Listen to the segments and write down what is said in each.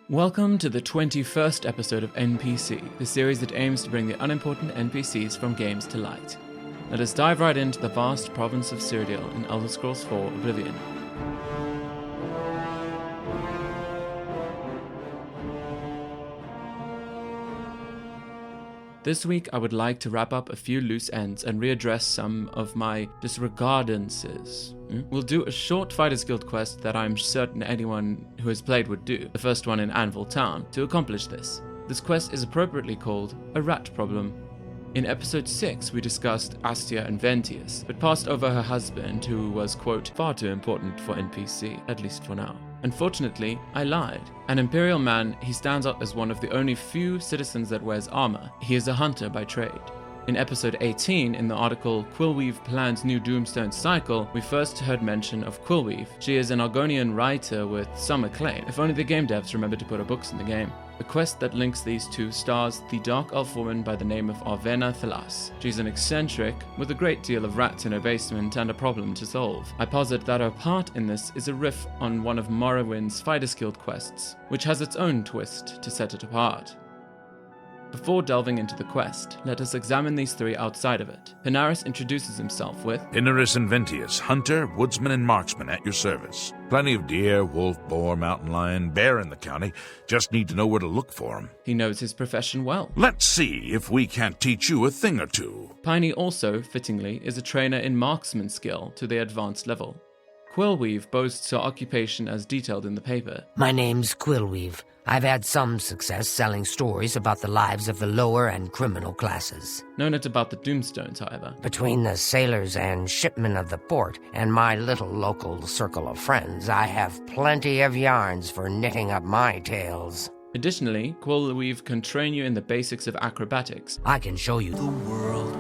Welcome to the 21st episode of NPSee, the series that aims to bring the unimportant NPCs from games to light. Let us dive right into the vast province of Cyrodiil in Elder Scrolls IV Oblivion. This week I would like to wrap up a few loose ends and readdress some of my disregardances. We'll do a short Fighters Guild quest that I'm certain anyone who has played would do, the first one in Anvil Town, to accomplish this. This quest is appropriately called a rat problem. In episode 6 we discussed Astia and Ventius, but passed over her husband who was, quote, far too important for NPC, at least for now. Unfortunately, I lied. An Imperial man, he stands out as one of the only few citizens that wears armor. He is a hunter by trade. In episode 18, in the article Quillweave Plans New Doomstone Cycle, we first heard mention of Quillweave. She is an Argonian writer with some acclaim, if only the game devs remembered to put her books in the game. The quest that links these two stars the dark elf woman by the name of Arvena Thalas. She's an eccentric, with a great deal of rats in her basement and a problem to solve. I posit that her part in this is a riff on one of Morrowind's Fighters Guild quests, which has its own twist to set it apart. Before delving into the quest, let us examine these three outside of it. Pinaris introduces himself with Pinaris and Ventius, hunter, woodsman, and marksman at your service. Plenty of deer, wolf, boar, mountain lion, bear in the county. Just need to know where to look for them. He knows his profession well. Let's see if we can't teach you a thing or two. Piney also, fittingly, is a trainer in marksman skill to the advanced level. Quillweave boasts her occupation as detailed in the paper. My name's Quillweave. I've had some success selling stories about the lives of the lower and criminal classes. No note about the Doomstones, however. Between the sailors and shipmen of the port and my little local circle of friends, I have plenty of yarns for knitting up my tales. Additionally, Quillweave can train you in the basics of acrobatics. I can show you the world.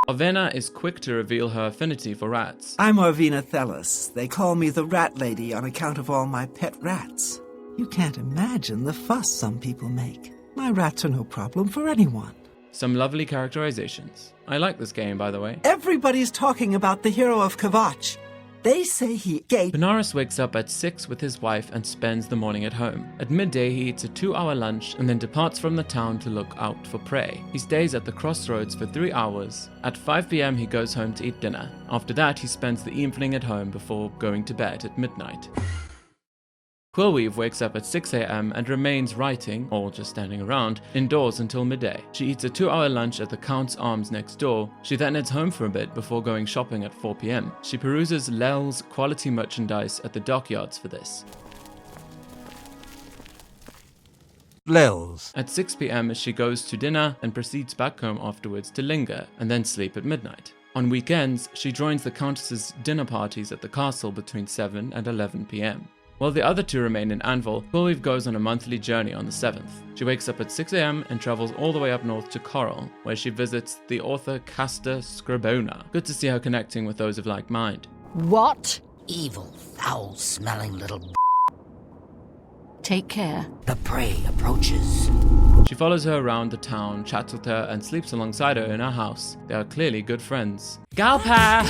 Arvena is quick to reveal her affinity for rats. I'm Arvena Thalas. They call me the Rat Lady on account of all my pet rats. You can't imagine the fuss some people make. My rats are no problem for anyone. Some lovely characterizations. I like this game, by the way. Everybody's talking about the hero of Kavach. They say he gave... Pinaris wakes up at 6 with his wife and spends the morning at home. At midday, he eats a 2-hour lunch and then departs from the town to look out for prey. He stays at the crossroads for 3 hours. At 5 p.m. he goes home to eat dinner. After that, he spends the evening at home before going to bed at midnight. Quillweave wakes up at 6 a.m. and remains writing, or just standing around, indoors until midday. She eats a 2-hour lunch at the Count's Arms next door. She then heads home for a bit before going shopping at 4 p.m. She peruses Lel's quality merchandise at the dockyards for this. Lels. At 6 p.m. she goes to dinner and proceeds back home afterwards to linger and then sleep at midnight. On weekends, she joins the Countess's dinner parties at the castle between 7 and 11 p.m. While the other two remain in Anvil, Quillweave goes on a monthly journey on the 7th. She wakes up at 6 a.m. and travels all the way up north to Coral, where she visits the author Casta Scribona. Good to see her connecting with those of like mind. What? Evil, foul-smelling little Take care. The prey approaches. She follows her around the town, chats with her, and sleeps alongside her in her house. They are clearly good friends. Galpa!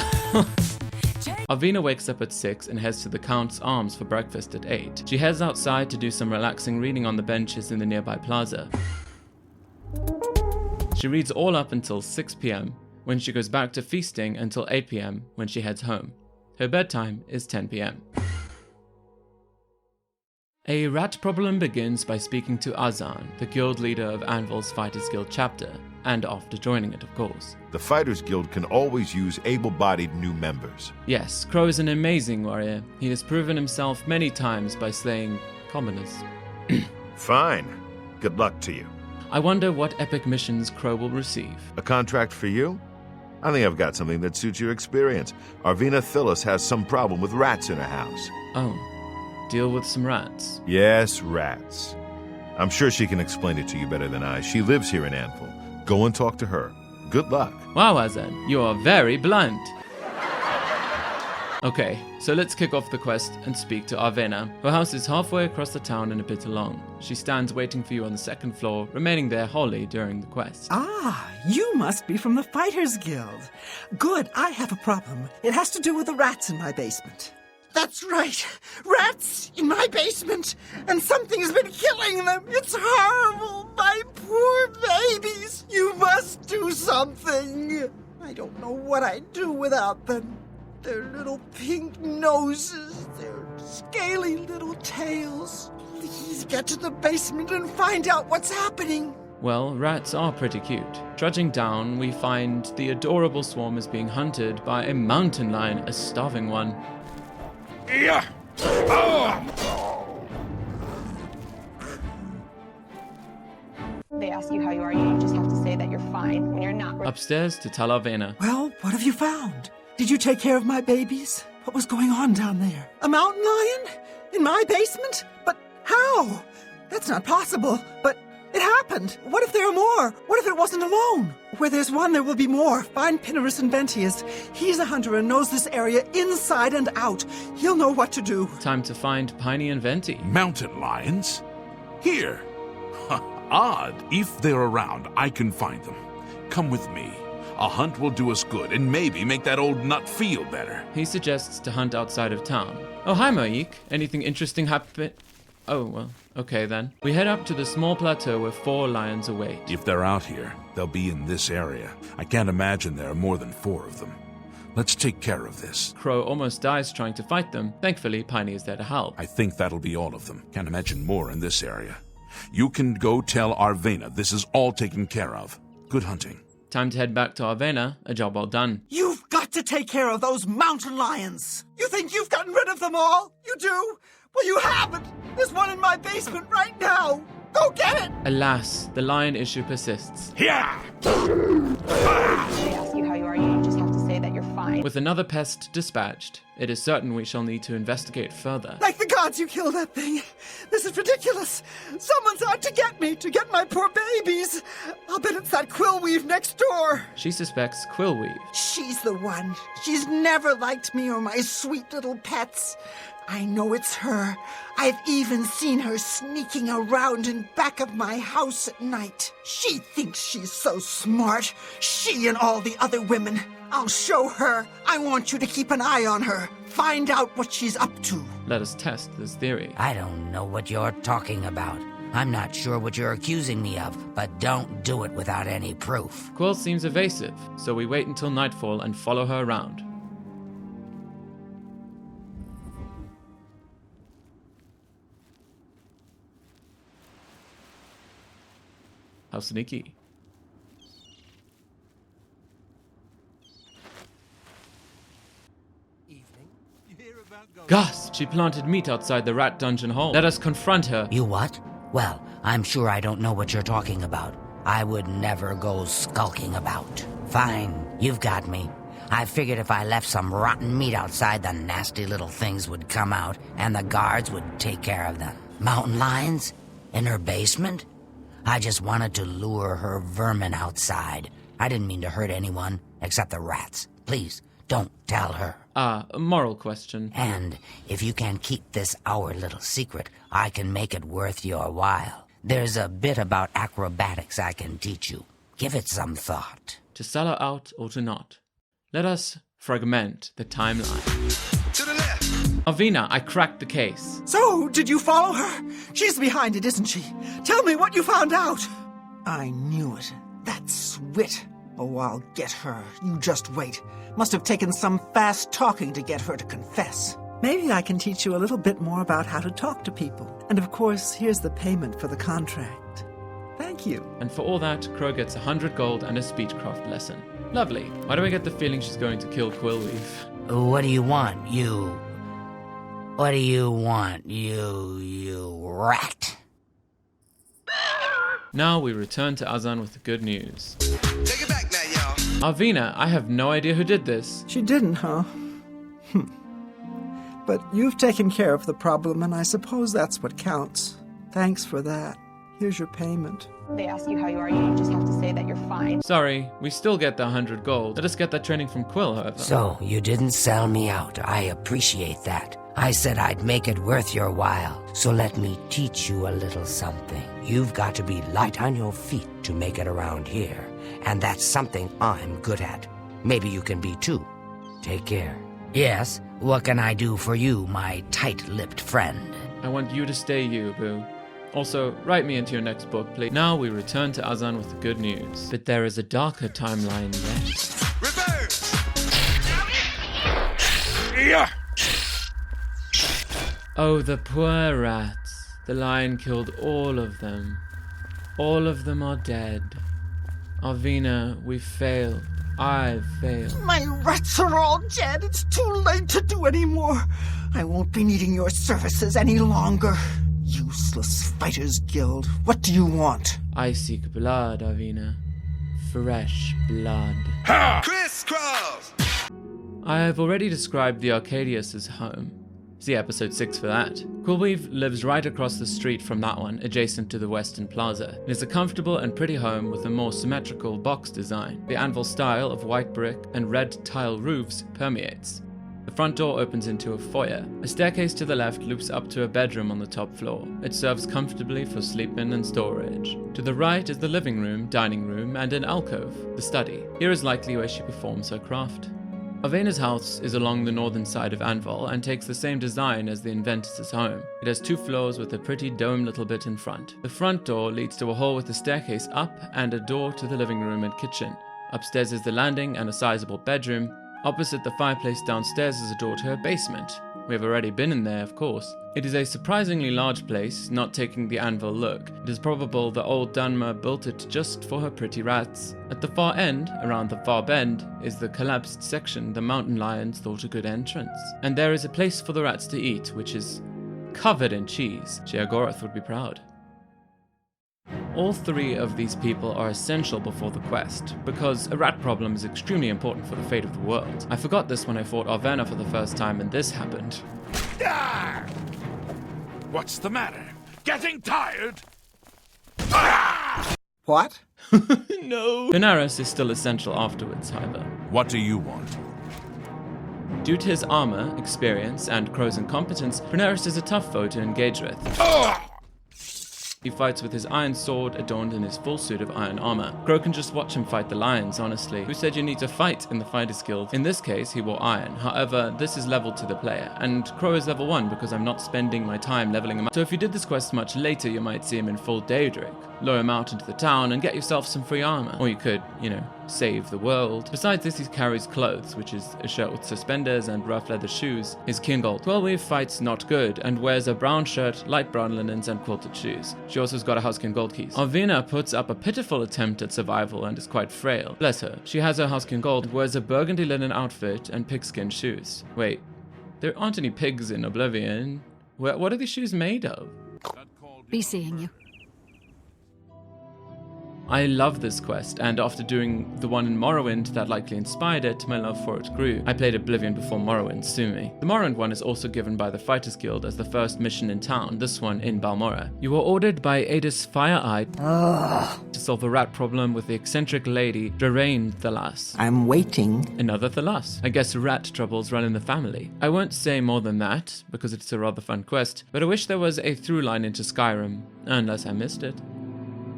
Arvena wakes up at 6 and heads to the Count's Arms for breakfast at 8. She heads outside to do some relaxing reading on the benches in the nearby plaza. She reads all up until 6 p.m. when she goes back to feasting until 8 p.m. when she heads home. Her bedtime is 10 p.m. A rat problem begins by speaking to Azan, the guild leader of Anvil's Fighters Guild chapter, and after joining it, of course. The Fighters Guild can always use able-bodied new members. Yes, Crow is an amazing warrior. He has proven himself many times by slaying commoners. Fine. Good luck to you. I wonder what epic missions Crow will receive. A contract for you? I think I've got something that suits your experience. Arvena Thalas has some problem with rats in her house. Oh, deal with some rats. Yes, rats. I'm sure she can explain it to you better than I. She lives here in Anvil. Go and talk to her. Good luck. Wow, Azan, you are very blunt. Okay, so let's kick off the quest and speak to Arvena. Her house is halfway across the town and a bit along. She stands waiting for you on the second floor, remaining there wholly during the quest. Ah, you must be from the Fighters Guild. Good, I have a problem. It has to do with the rats in my basement. That's right. Rats in my basement, and something's been killing them. It's horrible. My poor babies. You must do something. I don't know what I'd do without them. Their little pink noses, their scaly little tails. Please get to the basement and find out what's happening. Well, rats are pretty cute. Trudging down, we find the adorable swarm is being hunted by a mountain lion, a starving one. Yeah. They ask you how you are, you just have to say that you're fine when you're not. Upstairs to tell Arvena. Well, what have you found? Did you take care of my babies? What was going on down there? A mountain lion? In my basement? But how? That's not possible. But it happened. What if there are more? What if it wasn't alone? Where there's one, there will be more. Find Pinarus and Ventius. He's a hunter and knows this area inside and out. He'll know what to do. Time to find Piney and Venti. Mountain lions? Here. Odd. If they're around, I can find them. Come with me. A hunt will do us good and maybe make that old nut feel better. He suggests to hunt outside of town. Oh, hi, Moik. Anything interesting happen? Oh, well, okay then. We head up to the small plateau where 4 lions await. If they're out here, they'll be in this area. I can't imagine there are more than 4 of them. Let's take care of this. Crow almost dies trying to fight them. Thankfully, Piney is there to help. I think that'll be all of them. Can't imagine more in this area. You can go tell Arvena this is all taken care of. Good hunting. Time to head back to Arvena. A job well done. You've got to take care of those mountain lions. You think you've gotten rid of them all? You do? Well, you haven't. There's one in my basement right now. Go get it! Alas, the lion issue persists. Yeah! They ask you how you are, you just have to say that you're fine. With another pest dispatched, it is certain we shall need to investigate further. Like the gods, you killed that thing. This is ridiculous. Someone's out to get me, to get my poor babies. I'll bet it's that Quillweave next door. She suspects Quillweave. She's the one. She's never liked me or my sweet little pets. I know it's her. I've even seen her sneaking around in back of my house at night. She thinks she's so smart. She and all the other women. I'll show her. I want you to keep an eye on her. Find out what she's up to. Let us test this theory. I don't know what you're talking about. I'm not sure what you're accusing me of, but don't do it without any proof. Quill seems evasive, so we wait until nightfall and follow her around. How sneaky. Gasp! She planted meat outside the rat dungeon hole. Let us confront her. You what? Well, I'm sure I don't know what you're talking about. I would never go skulking about. Fine, you've got me. I figured if I left some rotten meat outside, the nasty little things would come out, and the guards would take care of them. Mountain lions? In her basement? I just wanted to lure her vermin outside. I didn't mean to hurt anyone, except the rats. Please, don't tell her. A moral question. And if you can keep this our little secret, I can make it worth your while. There's a bit about acrobatics I can teach you. Give it some thought. To sell her out or to not. Let us fragment the timeline. To the left. Arvena, I cracked the case. So, did you follow her? She's behind it, isn't she? Tell me what you found out. I knew it. That Swit. Oh, I'll get her. You just wait. Must have taken some fast talking to get her to confess. Maybe I can teach you a little bit more about how to talk to people. And of course, here's the payment for the contract. Thank you. And for all that, Crow gets 100 gold and a speechcraft lesson. Lovely. Why do I get the feeling she's going to kill Quillweave? What do you want, you... What do you want, you rat? Now we return to Azan with the good news. Take it back now, y'all. Arvena, I have no idea who did this. She didn't, huh? But you've taken care of the problem, and I suppose that's what counts. Thanks for that. Here's your payment. They ask you how you are, you just have to say that you're fine. Sorry, we still get the 100 gold. Let us get that training from Quill, however. So, you didn't sell me out. I appreciate that. I said I'd make it worth your while. So let me teach you a little something. You've got to be light on your feet to make it around here. And that's something I'm good at. Maybe you can be too. Take care. Yes, What can I do for you, my tight-lipped friend? I want you to stay you, Boo. Also, write me into your next book, please. Now we return to Azan with the good news. But there is a darker timeline yet. Reverse! Yeah. Oh, the poor rats. The lion killed all of them. All of them are dead. Arvina, we failed. I've failed. My rats are all dead. It's too late to do any more. I won't be needing your services any longer. Useless Fighters Guild. What do you want? I seek blood, Arvina. Fresh blood. Crisscross! I have already described the Arcadius' home. See episode 6 for that. Quillweave lives right across the street from that one, adjacent to the Western Plaza. It is a comfortable and pretty home with a more symmetrical box design. The anvil style of white brick and red tile roofs permeates. The front door opens into a foyer. A staircase to the left loops up to a bedroom on the top floor. It serves comfortably for sleeping and storage. To the right is the living room, dining room, and an alcove, the study. Here is likely where she performs her craft. Avena's house is along the northern side of Anvil and takes the same design as the Inventus' home. It has 2 floors with a pretty dome little bit in front. The front door leads to a hall with a staircase up and a door to the living room and kitchen. Upstairs is the landing and a sizable bedroom. Opposite the fireplace downstairs is a door to her basement. We have already been in there, of course. It is a surprisingly large place, not taking the anvil look. It is probable the old Dunmer built it just for her pretty rats. At the far end, around the far bend, is the collapsed section the mountain lions thought a good entrance. And there is a place for the rats to eat, which is covered in cheese. Sheogorath would be proud. All 3 of these people are essential before the quest, because a rat problem is extremely important for the fate of the world. I forgot this when I fought Arvena for the first time and this happened. Ah! What's the matter? Getting tired? What? No! Benares is still essential afterwards, however. What do you want? Due to his armor, experience, and Crow's incompetence, Benares is a tough foe to engage with. He fights with his iron sword adorned in his full suit of iron armor. Crow can just watch him fight the lions, honestly. Who said you need to fight in the Fighters Guild? In this case, he wore iron. However, this is leveled to the player, and Crow is level 1 because I'm not spending my time leveling him up. So if you did this quest much later, you might see him in full Daedric. Lure him out into the town and get yourself some free armor. Or you could, save the world. Besides this, he carries clothes, which is a shirt with suspenders and rough leather shoes. His Kingold. Quillweave fights not good and wears a brown shirt, light brown linens, and quilted shoes. She also's got a Huskin gold keys. Arvina puts up a pitiful attempt at survival and is quite frail. Bless her. She has her Huskin gold, wears a burgundy linen outfit and pigskin shoes. Wait, there aren't any pigs in Oblivion. What are these shoes made of? Be seeing you. I love this quest, and after doing the one in Morrowind that likely inspired it, my love for it grew. I played Oblivion before Morrowind, sue me. The Morrowind one is also given by the Fighters Guild as the first mission in town, this one in Balmora. You were ordered by Adis Fire-Eye to solve a rat problem with the eccentric lady, Drarain Thalas. I'm waiting. Another Thalas. I guess rat troubles run in the family. I won't say more than that, because it's a rather fun quest, but I wish there was a through line into Skyrim, unless I missed it.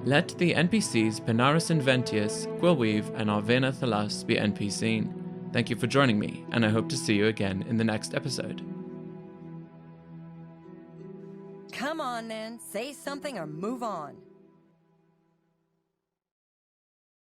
Let the NPCs Benares Inventius, Quillweave, and Arvena Thalas be NPC'd. Thank you for joining me, and I hope to see you again in the next episode. Come on, then. Say something or move on.